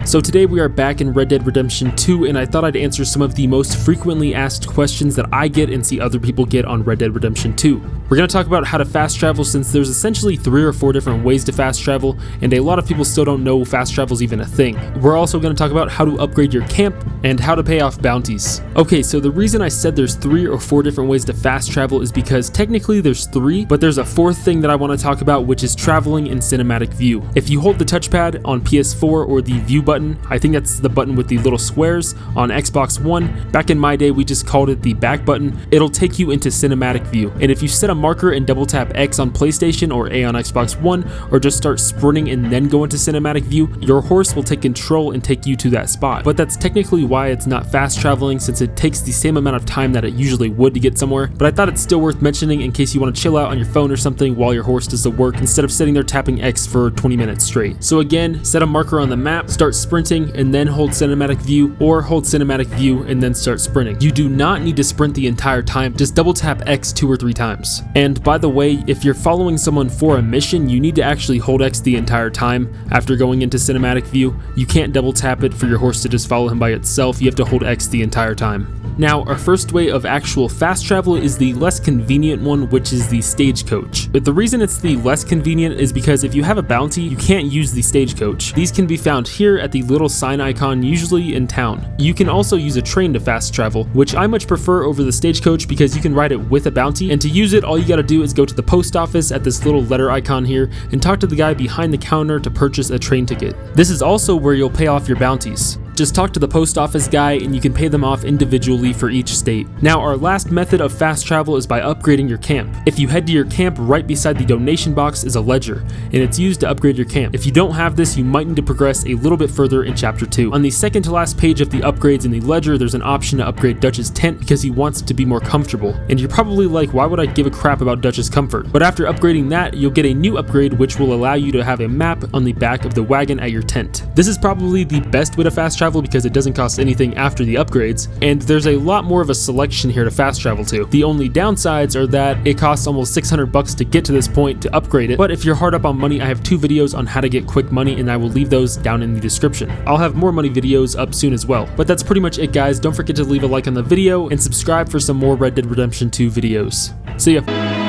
So today we are back in Red Dead Redemption 2, and I thought I'd answer some of the most frequently asked questions that I get and see other people get on Red Dead Redemption 2. We're going to talk about how to fast travel, since there's essentially 3 or 4 different ways to fast travel, and a lot of people still don't know fast travel is even a thing. We're also going to talk about how to upgrade your camp and how to pay off bounties. Okay, so the reason I said there's 3 or 4 different ways to fast travel is because technically there's 3, but there's a 4th thing that I want to talk about, which is traveling in cinematic view. If you hold the touchpad on PS4 or the view button, I think that's the button with the little squares on Xbox One, back in my day we just called it the back button, it'll take you into cinematic view. And if you set a marker and double tap X on PlayStation or A on Xbox One, or just start sprinting and then go into cinematic view, your horse will take control and take you to that spot. But that's technically why it's not fast traveling, since it takes the same amount of time that it usually would to get somewhere. But I thought it's still worth mentioning in case you want to chill out on your phone or something while your horse does the work, instead of sitting there tapping X for 20 minutes straight. So again, set a marker on the map, start sprinting, and then hold cinematic view, or hold cinematic view and then start sprinting. You do not need to sprint the entire time, just double tap X 2 or 3 times. And by the way, if you're following someone for a mission, you need to actually hold X the entire time after going into cinematic view. You can't double tap it for your horse to just follow him by itself, you have to hold X the entire time. Now, our first way of actual fast travel is the less convenient one, which is the stagecoach. But the reason it's the less convenient is because if you have a bounty, you can't use the stagecoach. These can be found here at the little sign icon, usually in town. You can also use a train to fast travel, which I much prefer over the stagecoach because you can ride it with a bounty, and to use it, all you gotta do is go to the post office at this little letter icon here and talk to the guy behind the counter to purchase a train ticket. This is also where you'll pay off your bounties. Just talk to the post office guy and you can pay them off individually for each state. Now, our last method of fast travel is by upgrading your camp. If you head to your camp, right beside the donation box is a ledger, and it's used to upgrade your camp. If you don't have this, you might need to progress a little bit further in chapter 2. On the second to last page of the upgrades in the ledger, there's an option to upgrade Dutch's tent because he wants it to be more comfortable. And you're probably like, why would I give a crap about Dutch's comfort? But after upgrading that, you'll get a new upgrade which will allow you to have a map on the back of the wagon at your tent. This is probably the best way to fast travel because it doesn't cost anything after the upgrades, and there's a lot more of a selection here to fast travel to. The only downsides are that it costs almost 600 bucks to get to this point to upgrade it, but if you're hard up on money, I have 2 videos on how to get quick money, and I will leave those down in the description. I'll have more money videos up soon as well. But that's pretty much it, guys. Don't forget to leave a like on the video and subscribe for some more Red Dead Redemption 2 videos. See ya.